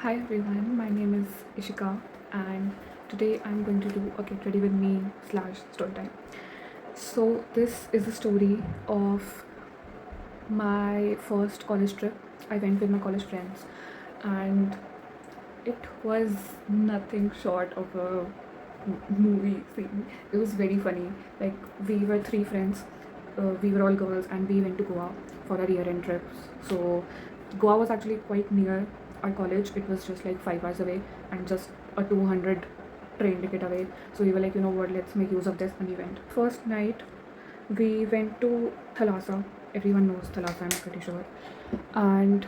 Hi everyone, my name is Ishika and today I'm going to do a Get Ready With Me slash story time. So this is a story of my first college trip. I went with my college friends and it was nothing short of a movie scene. It was very funny. Like we were three friends, we were all girls and we went to Goa for our year-end trips. So Goa was actually quite near our college. It was just like 5 hours away and just a 200 train ticket away. So we were like, you know what, let's make use of this, and we went. First night, we went to Thalassa. Everyone knows Thalassa, I'm pretty sure. And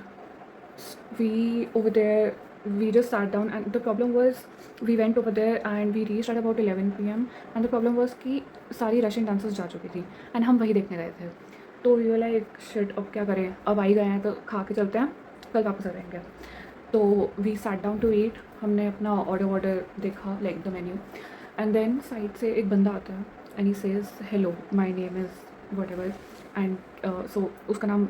we over there, we just sat down, and the problem was we went over there and we reached at about 11 p.m. and the problem was कि सारी Russian dancers जा चुकी थी and हम वही देखने गए थे. तो वी वर लाइक शिट, अब क्या करें, अब आ ही गए हैं तो खा के चलते हैं, कल वापस आ जाएंगे. तो we sat down to eat. हमने अपना ऑर्डर देखा, like the menu, and then side से एक बंदा आता है and he says hello my name is whatever. And so उसका नाम,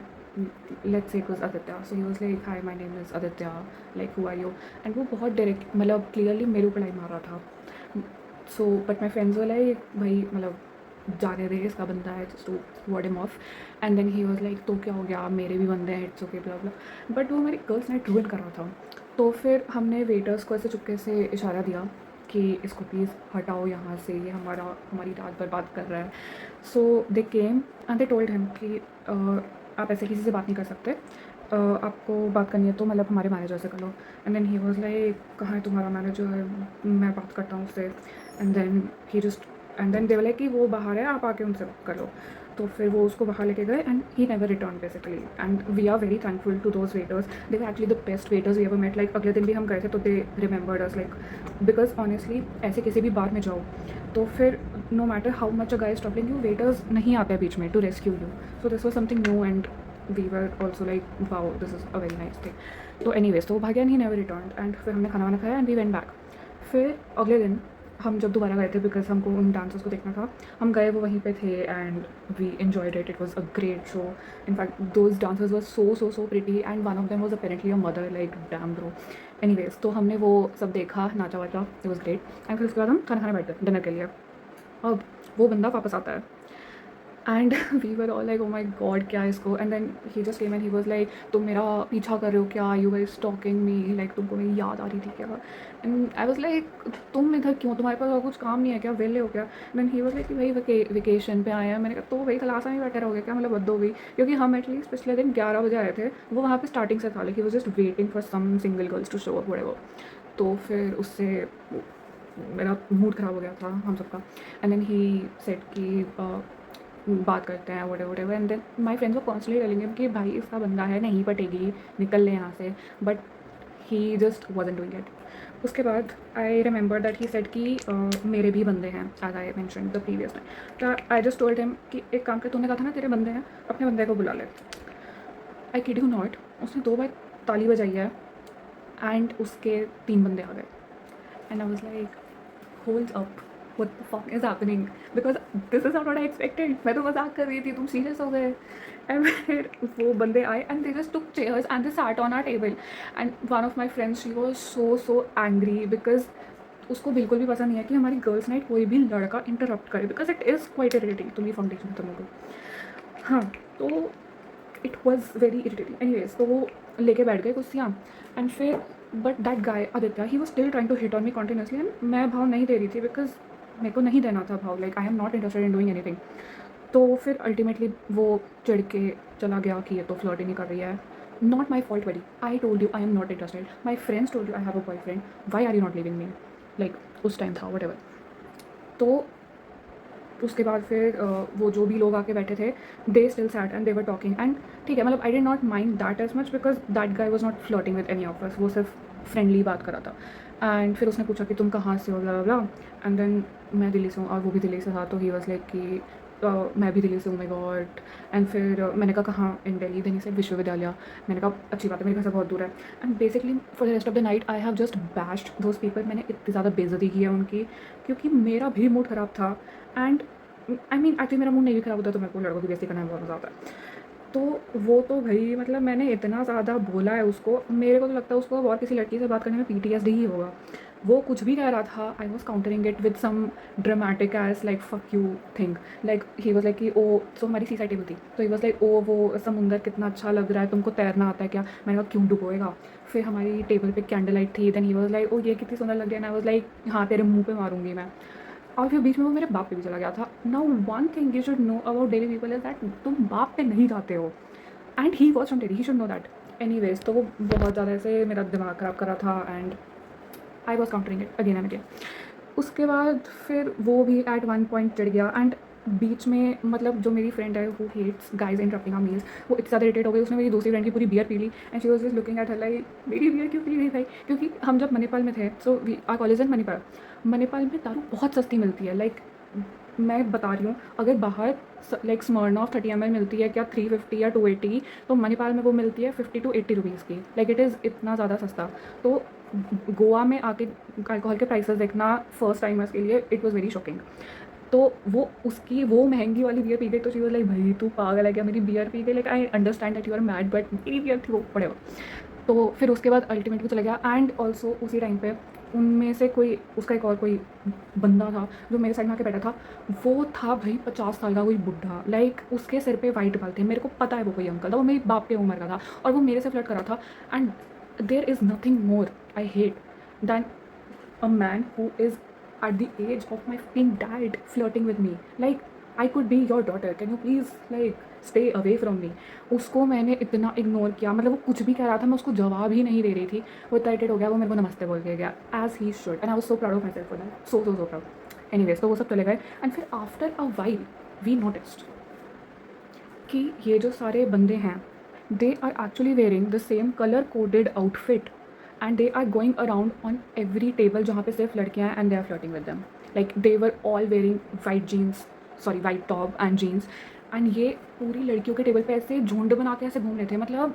let's say it was Aditya. So he was like, hi, my name is Aditya, like who are you? And वो बहुत direct, मतलब clearly मेरे ऊपर line मार रहा था. So but my friends were like भाई मतलब जाने दे, इसका बंदा है, just to ward him off. And then he was like तो क्या हो गया, मेरे भी बंदे हैं, it's okay blah blah. But वो हमारी गर्ल्स नाइट रूइन कर रहा था. तो फिर हमने वेटर्स को ऐसे चुपके से इशारा दिया कि इसको प्लीज़ हटाओ यहाँ से, ये हमारी रात बर्बाद कर रहा है. So they came and they told him कि आप ऐसे किसी से बात नहीं कर सकते, आपको बात करनी है तो मतलब हमारे मैनेजर से कर लो. And then he was like कहाँ है तुम्हारा मैनेजर, मैं बात करता हूँ उससे. And then he just, and then they were like कि वो बाहर है, आप आके उनसे बात कर लो. तो फिर वो उसको बाहर लेके गए and he never return basically. And we are very thankful to those waiters. They were actually the best waiters we ever met. Like अगले दिन भी हम गए थे तो they remembered us, like because honestly ऐसे किसी भी बार में जाओ तो फिर no matter how much a guy is troubling you, waiters नहीं आते बीच में to rescue you. So this was something new and we were also like wow, this is a very nice thing. तो anyways तो वो भाग्य, and he never return. And फिर हमने खाना वाना खाया एंड वी वेंट बैक. फिर अगले दिन हम जब दोबारा गए थे बिकॉज हमको उन डांसर्स को देखना था, हम गए, वो वहीं पे थे and we enjoyed it. It was a great show. In fact those dancers were so pretty and one of them was apparently a mother, like damn bro. Anyways तो हमने वो सब देखा, नाचा वाचा, इट वॉज ग्रेट. एंड फिर उसके बाद हम खाना खाने बैठ गए डिनर के लिए. अब वो बंदा वापस आता है and we were all like oh my god क्या है इसको. And then he just came and he was like तुम मेरा पीछा कर रहे हो क्या, you guys stalking me, like तुमको मेरी याद आ रही थी क्या. एंड आई वॉज लाइक तुम इधर क्यों, तुम्हारे पास और कुछ काम नहीं है क्या, वेले हो क्या. देन ही वॉज लाइक कि भाई वेकेशन पे आए हैं. मैंने कहा तो भाई क्लासा में बैठे रहोगे क्या, मतलब हद हो गई. क्योंकि हम एटलीस्ट पिछले दिन 11 बजे आए थे, वो वहाँ पे स्टार्टिंग से था, like he was just waiting for some single girls to show up whatever. तो फिर उससे मेरा मूड ख़राब हो गया था हम सबका. एंड देन ही सेड कि बात करते हैं whatever. And then my friends were constantly telling him कि भाई इसका बंदा है, नहीं पटेगी, निकल ले यहाँ से. But he just wasn't doing it. उसके बाद I remember that he said कि मेरे भी बंदे हैं, as I mention the previous time. तो आई जस्ट टोल्ड हिम कि एक काम कर, तूने कहा था ना तेरे बंदे हैं, अपने बंदे को बुला ले. आई किड यू नॉट, उसने 2 बार ताली बजाई है एंड उसके 3 बंदे आ गए. And I was like hold up, what the fuck is happening, because this is not what I expected. मैं तो मजाक कर रही थी, तुम सीरियस हो गए. एंड फिर वो बंदे आए and they just took chairs and they sat on our table. And one of my friends, she was so angry because उसको बिल्कुल भी पसंद नहीं है कि हमारी गर्ल्स नाइट कोई भी लड़का इंटरप्ट करे, because it is quite irritating. तुम ये फाउंडेशन खत्म हो गई. हाँ, तो it was very irritating. Anyways तो वो लेके बैठ गए कुर्सियाँ. एंड फिर but that guy Aditya, he was still trying to hit on me continuously. And मैं भाव नहीं दे रही थी बिकॉज मेरे को नहीं देना था भाव, like I am not interested in doing anything. तो फिर अल्टीमेटली वो चिढ़ के चला गया कि ये तो फ्लर्ट ही नहीं कर रही है. Not my fault buddy, I told you I am not interested. My friends told you I have a boyfriend, why are you not leaving me, like उस टाइम था वट एवर. तो उसके बाद फिर वो जो भी लोग आके बैठे थे, they still sat and they were talking. And ठीक है, मतलब I did not mind that as much because that guy was not flirting with any of us, वो सिर्फ फ्रेंडली बात कर रहा था. एंड फिर उसने पूछा कि तुम कहाँ से हो, ब्ला ब्ला. एंड देन मैं दिल्ली से हूँ और वो भी दिल्ली से था. तो ही वॉज लाइक कि मैं भी दिल्ली से हूँ, माई गॉड. एंड फिर मैंने कहा कहाँ, इन दिल्ली. देन ही सेड विश्वविद्यालय. मैंने कहा अच्छी बात है, मेरे घर से बहुत दूर है. And basically for the rest of the night I have just bashed those people. मैंने इतनी ज़्यादा बेइज्जती की है उनकी, क्योंकि मेरा भी मूड ख़राब था. एंड आई मीन एक्चुअली मेरा मूड नहीं भी ख़राब होता तो मेरे को लड़कों की बेइज्जती करने में बहुत मज़ा आता है. तो वो तो भाई मतलब मैंने इतना ज़्यादा बोला है उसको, मेरे को तो लगता है उसको अब और किसी लड़की से बात करने में पीटीएसडी ही होगा। वो कुछ भी कह रहा था, I was countering it with some dramatic edge like fuck you thing, like he was like कि ओ, सो हमारी सी साइड टेबल थी, तो ही वॉज लाइक ओ वो समुंदर कितना अच्छा लग रहा है, तुमको तैरना आता है क्या? मैंने कहा क्यों डुबोएगा। फिर हमारी टेबल पे कैंडल लाइट थी, then he was like oh ये कितनी सुंदर लग रही है, एंड आई वॉज लाइक हाँ तेरे मुंह पे मारूंगी मैं। और फिर बीच में वो मेरे बाप पे भी चला गया था। Now one thing you should know about daily people is that तुम बाप पे नहीं जाते हो, and he was from daily, he should know that. Anyways, तो वो बहुत ज़्यादा ऐसे मेरा दिमाग ख़राब करा था, and I was countering it again and again. उसके बाद फिर वो भी एट वन पॉइंट चिढ़ गया, एंड बीच में मतलब जो मेरी फ्रेंड है who hates guys interrupting our meals, वो इतनी ज़्यादा इरिटेट हो गई, उसने मेरी दूसरी फ्रेंड की पूरी बियर पी ली, and she was just looking at her like मेरी बियर क्यों पी रही भाई? क्योंकि हम जब मणिपाल में थे, so we are college in Manipal, Manipal में दारू बहुत सस्ती मिलती है। लाइक मैं बता रही हूँ, अगर बाहर लाइक स्मर्नॉफ 30 ml मिलती है क्या 350 या 280, तो मणिपाल में वो मिलती है 50 to 80 रुपीज़ की। लाइक इट इज़ इतना ज़्यादा सस्ता। तो गोवा में आके अल्कोहल के प्राइसेस देखना फर्स्ट टाइमर्स के लिए इट वॉज़ वेरी शॉकिंग। तो वो उसकी वो महंगी वाली बियर पी गई, तो शी वाज लाइक भाई तू पागल है क्या, मेरी बियर पी गई? Like I understand that you are mad, but मेरी बियर थी, वो पड़े हो। तो फिर उसके बाद अल्टीमेटली चला गया, एंड ऑल्सो उसी टाइम पे उनमें से कोई उसका एक और कोई बंदा था जो मेरे साइड में आके बैठा था, वो था भाई 50 साल का कोई बुढ़ा, लाइक उसके सिर पे वाइट बाल थे, मेरे को पता है वो कोई अंकल था, वो मेरी बाप के उम्र का था, और वो मेरे से फ्लर्ट कर रहा था। And there is nothing more I hate than a man who is at the age of my fucking dad flirting with me. Like, I could be your daughter. Can you please like stay away from me? उसको मैंने इतना ignore किया, मतलब वो कुछ भी कह रहा था मैं उसको जवाब ही नहीं दे रही थी। वो इतना irritated हो गया, वो मेरे को नमस्ते बोल के गया as he should, and I was so proud of myself for that, so proud. Anyways, तो वो सब चले गए, एंड फिर after a while we noticed कि ये जो सारे बंदे हैं they are actually wearing the same colour coded outfit, and they are going around on every table जहाँ पे सिर्फ लड़कियाँ हैं, and they are flirting with them. Like they were all wearing white jeans, sorry white top and jeans, and ये पूरी लड़कियों के table पे ऐसे झुंड बना के ऐसे घूम रहे थे। मतलब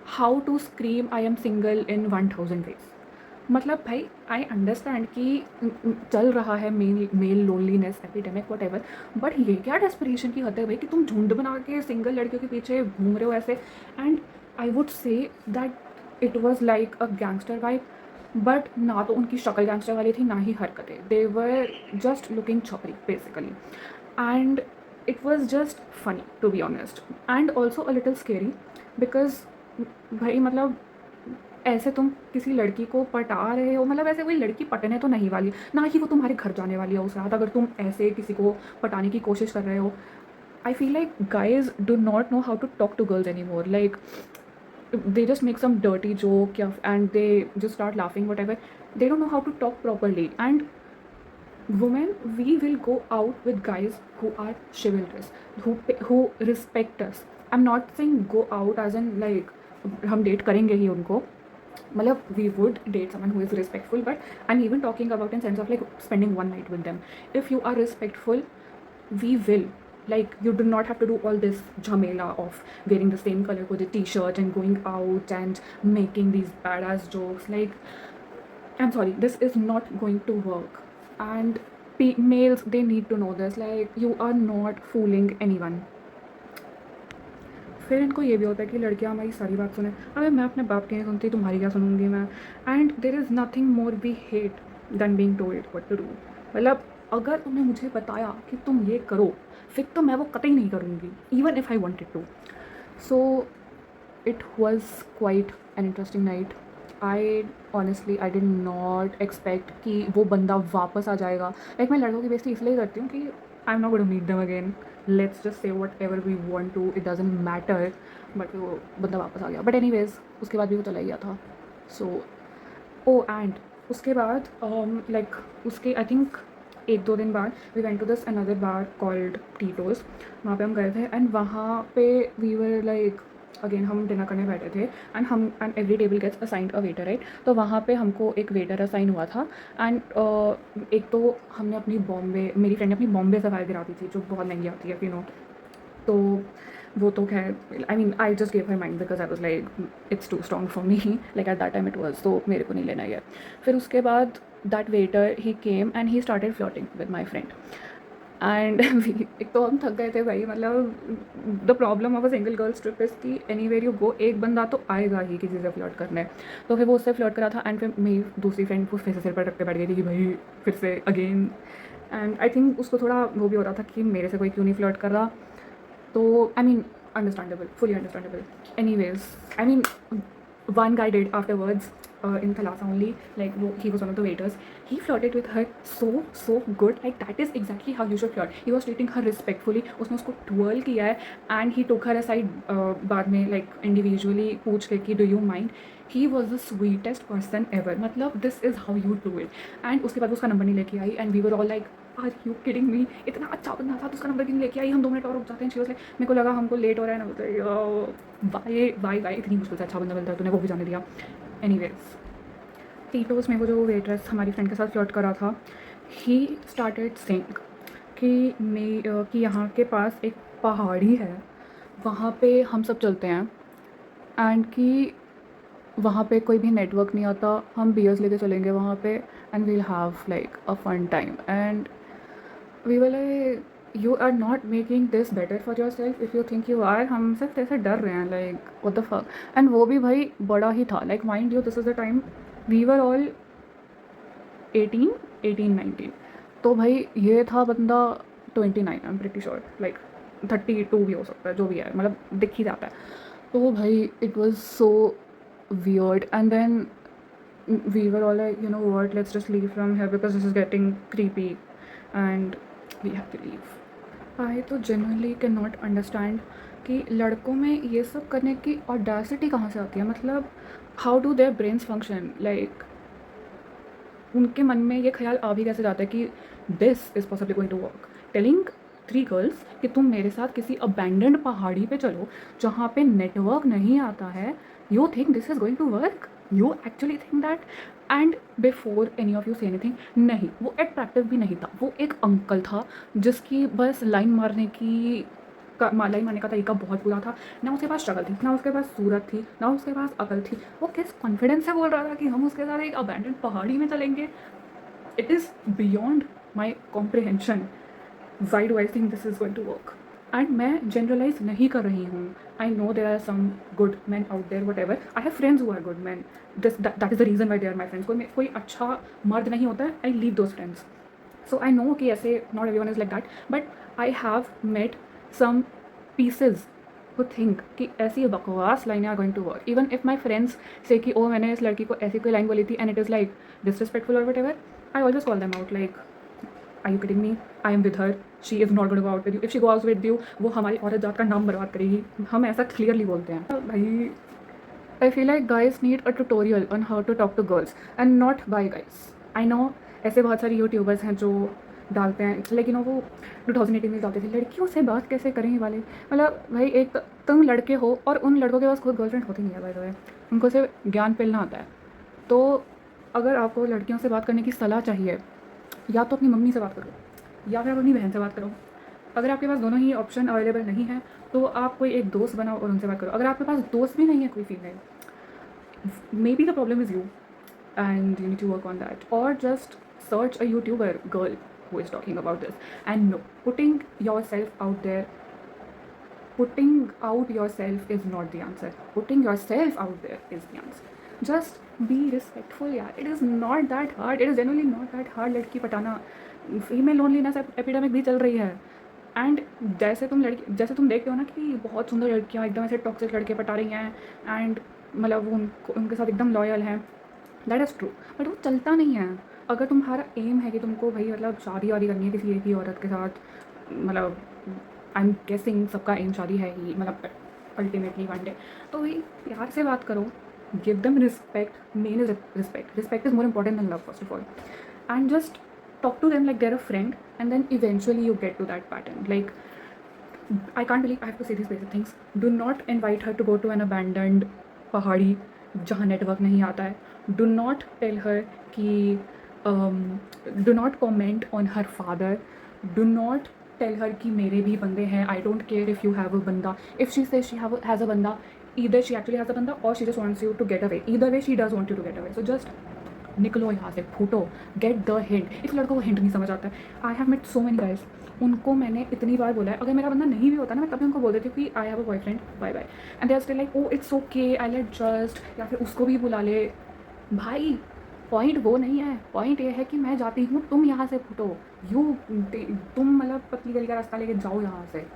how to scream I am single in 1000 ways. मतलब भाई आई अंडरस्टैंड कि चल रहा है male loneliness epidemic whatever, but ये क्या डेस्परेशन की हद है भाई कि तुम झुंड बना के सिंगल लड़कियों के पीछे घूम रहे हो ऐसे। And I would say that it was like a gangster vibe, but ना तो उनकी शक्ल गैंगस्टर वाली थी, ना ही हरकतें, दे वर जस्ट लुकिंग छपरी basically. And it was just funny to be honest, and also a little scary, because भाई मतलब ऐसे तुम किसी लड़की को पटा रहे हो, मतलब ऐसे कोई लड़की पटने तो नहीं वाली, ना ही वो तुम्हारे घर जाने वाली है उस रात, अगर तुम ऐसे किसी को पटाने की कोशिश कर रहे हो। I feel like guys do not know how to talk to girls anymore, like they just make some dirty joke, yeah, and they just start laughing whatever, they don't know how to talk properly. And women, we will go out with guys who are chivalrous, who respect us. I'm not saying go out as in like हम date करेंगे ही उनको, मतलब we would date someone who is respectful, but I'm even talking about in sense of like spending one night with them. If you are respectful, we will, like you do not have to do all this jhamela of wearing the same color coded t-shirt and going out and making these badass jokes. Like, I'm sorry, this is not going to work, and males, they need to know this, like you are not fooling anyone. फिर इनको ये भी होता है कि लड़कियाँ हमारी सारी बात सुने। अबे मैं अपने बाप की नहीं सुनती, तुम्हारी क्या सुनूंगी मैं? And there is nothing more we hate than being told what to do. मतलब अगर तुमने मुझे बताया कि तुम ये करो, फिर तो मैं वो कतई नहीं करूँगी, even if I wanted to. So it was quite an interesting night. I honestly I did not expect कि वो बंदा वापस आ जाएगा। लाइक मैं लड़कों की बेइज्जती इसलिए करती हूँ कि I am not going to meet them again, let's just say whatever we want to, it doesn't matter. But वो बंदा वापस आ गया, बट एनी वेज उसके बाद भी वो चला गया था। सो ओ एंड उसके बाद लाइक उसके आई थिंक 1-2 दिन बाद we went to this another bar called Tito's. वहाँ पे हम गए थे, एंड वहाँ पे वी वर लाइक अगेन हम डिनर करने बैठे थे, and every table gets assigned a waiter, right? तो वहाँ पे हमको एक वेटर असाइन हुआ था, एंड एक तो हमने अपनी बॉम्बे, मेरी फ्रेंड ने अपनी बॉम्बे सफ़ाई गिराती थी जो बहुत महंगी आती है, यू नो। तो वो तो खैर, I mean I just gave her mind because I was like it's too strong for me, like at that time it was, तो मेरे को नहीं लेना है। फिर उसके बाद that waiter he came and he started flirting with my friend. And एक तो हम थक गए थे भाई, मतलब the problem of a single girls trip is कि एनी वेयर यू गो एक बंदा तो आएगा ही किसी से फ्लर्ट करने। तो फिर वो उससे फ्लर्ट करा था एंड फिर मेरी दूसरी फ्रेंड वो फिर से सिर पर रख के बैठ गई थी कि भाई फिर से अगेन। एंड आई थिंक उसको थोड़ा वो भी हो रहा था कि मेरे से कोई क्यों नहीं फ्लर्ट कर रहा। तो I mean understandable, fully understandable. Anyways, I mean, one guy did afterwards in Thalassa only, like he was one of the waiters. He flirted with her so good, like that is exactly how you should flirt. He was treating her respectfully. उसने उसको twirl किया है and he took her aside बाद में like individually पूछ के कि do you mind. He was the sweetest person ever. मतलब this is how you do it. And उसके बाद उसका नंबर नहीं लेके आई and we were all like are you kidding me, इतना अच्छा बंदा था तो उसका नंबर क्यों लेके आई, हम 2 मिनट और रुक जाते हैं। शी वाज लाइक मेरे को लगा हमको लेट हो रहा है ना, बोलते बाय बाय बाय, इतनी मुश्किल से अच्छा बंदा मिलता है, तूने वो भी जाने दिया। एनीवेज, टीटोस में वो जो वेटरेस हमारी फ्रेंड के साथ फ्लर्ट करा था, ही स्टार्टेड सेइंग कि यहाँ के पास एक पहाड़ी है, वहाँ पे हम सब चलते हैं एंड कि वहाँ पे कोई भी नेटवर्क नहीं आता, हम बियर्स लेके चलेंगे वहाँ पे and we'll have like a fun time. And we were like you are not making this better for yourself if you think you are. हम सिर्फ ऐसे डर रहे हैं लाइक व्हाट द फक। एंड वो भी भाई बड़ा ही था, like mind you this is the time we were all 18 19। तो भाई ये था बंदा 29, I am pretty sure, like 32 भी हो सकता है, जो भी है, मतलब दिख ही जाता है। तो भाई it was so weird and then we were all like, you know what, let's just leave from here because this is getting creepy and we have to leave. I तो genuinely cannot understand कि लड़कों में ये सब करने की audacity कहाँ से आती है। मतलब how do their brains function, like उनके मन में ये ख्याल आ भी कैसे जाता है कि this is possibly going to work. Telling 3 girls कि तुम मेरे साथ किसी अबैंडन्ड पहाड़ी पे चलो जहाँ पे नेटवर्क नहीं आता है, you think this is going to work, you actually think that. And before any of you say anything, नहीं वो अट्रैक्टिव भी नहीं था, वो एक अंकल था जिसकी बस लाइन मारने का तरीका बहुत बुरा था। ना उसके पास शक्ल थी, ना उसके पास सूरत थी, ना उसके पास अकल थी। वो किस कॉन्फिडेंस से बोल रहा था कि हम उसके साथ एक अबैंडन पहाड़ी में चलेंगे। It is beyond my comprehension. Why do I think this is going to work. And मैं जनरलाइज नहीं कर रही हूँ, I know there are some good man out there, whatever, I have friends who are good man, that is the reason why they are my friends. कोई अच्छा मर्द नहीं होता है, I leave those friends. So I know कि ऐसे not everyone is like that, but I have met some pieces who think कि ऐसी बकवास लाइनें are going to work. Even if my friends say कि ओ मैंने इस लड़की को ऐसी कोई लाइन बोली थी and it is like disrespectful और whatever, I always call them out like I you kidding me, I am with her, she is not going to go out with you, if she go out with you वो हमारी औरत जात का नाम बर्बाद करेगी। हम ऐसा क्लियरली बोलते हैं भाई। I feel like guys need a tutorial on how to talk to girls and not by guys. I know ऐसे बहुत सारे यूट्यूबर्स हैं जो डालते हैं, लेकिन वो 2018 में डालते थे लड़कियों से बात कैसे करें वाले। मतलब भाई एक तुम लड़के हो और उन लड़कों के पास खुद गर्लफ्रेंड होती नहीं है, बाय द वे उनको सिर्फ ज्ञान पिलना आता है। तो अगर आपको लड़कियों से बात करने की सलाह चाहिए, या तो अपनी मम्मी से बात करो या फिर अपनी बहन से बात करो। अगर आपके पास दोनों ही ऑप्शन अवेलेबल नहीं है तो आप कोई एक दोस्त बनाओ और उनसे बात करो। अगर आपके पास दोस्त भी नहीं है कोई female, may be the problem is you and you need to work on that, और just search a YouTuber girl who is talking about this. And no, putting out yourself is not the answer. Putting yourself out there is the answer. Just be respectful यार, it is not that hard, it is genuinely not that hard लड़की पटाना। Female loneliness epidemic भी चल रही है and जैसे तुम देखते हो ना कि बहुत सुंदर लड़कियाँ एकदम ऐसे टॉक्सिक लड़के पटा रही हैं एंड मतलब वो उनके साथ एकदम लॉयल हैं, दैट इज़ ट्रू, बट वो चलता नहीं है। अगर तुम्हारा एम है कि तुमको भाई मतलब शादी वादी करनी है किसी एक ही औरत के साथ, मतलब आई एम गेसिंग सबका एम शादी है ही, मतलब अल्टीमेटली वन डे, तो भाई प्यार से बात करो, give them respect. Main is respect is more important than love first of all, and just talk to them like they're a friend, and then eventually you get to that pattern. Like, I can't believe I have to say these basic things. Do not invite her to go to an abandoned पहाड़ी जहाँ network नहीं आता है. Do not tell her कि do not comment on her father. Do not tell her कि मेरे भी बंदे हैं. I don't care if you have a बंदा. If she says she has a बंदा, either she actually has a बंदा or she just wants you to get away. Either way she does want you to get away. So just निकलो यहाँ से, फूटो, get the hint. इस लड़कों को hint नहीं समझ आता है। I have met so many guys, उनको मैंने इतनी बार बोला है, अगर मेरा बंदा नहीं भी होता ना, मैं तभी उनको बोल देती हूँ कि I have a boyfriend, bye bye, and they are still like oh it's okay, I let just, या फिर उसको भी बुला ले। भाई पॉइंट वो नहीं है, पॉइंट ये है कि मैं जाती हूँ, तुम यहाँ से फूटो, यू, तुम मतलब पतली गली का रास्ता लेके जाओ यहाँ से।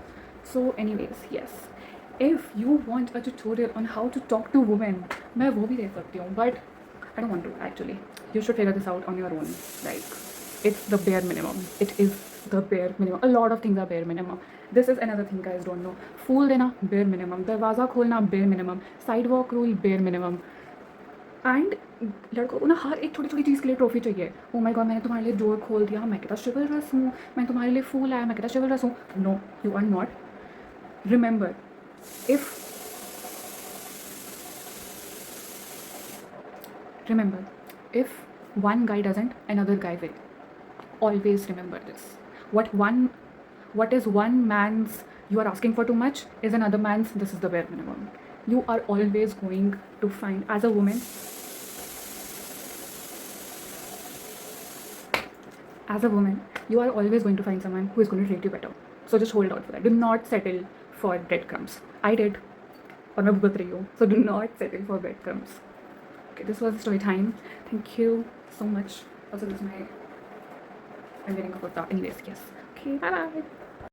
So anyways yes, if you want a tutorial on how to talk to women, मैं वो भी दे सकती हूँ, but I don't want to actually. You should figure this out on your own. Like, it's the bare minimum. It is the bare minimum. A lot of things are bare minimum. This is another thing guys don't know. फूल देना bare minimum. दरवाज़ा खोलना bare minimum. Sidewalk rule bare minimum. And लड़कों को ना हर एक छोटी छोटी चीज़ के लिए ट्रॉफी चाहिए। ओ माय गॉड, मैंने तुम्हारे लिए डोर खोल दिया, मैं कितना चिवलरस हूँ, मैं तुम्हारे लिए फूल आया, मैं कितना चिवलरस हूँ। No, you are not. Remember, if remember, if one guy doesn't, another guy will. Always remember this. What is one man's you are asking for too much is another man's this is the bare minimum. You are always going to find, as a woman, you are always going to find someone who is going to treat you better. So just hold out for that. Do not settle for breadcrumbs. I did, और मैं भुगत रही हूँ. So do not settle for breadcrumbs. Okay, this was story time. Thank you so much. Also, this is I'm wearing a kurta anyways. Yes. Okay, bye bye.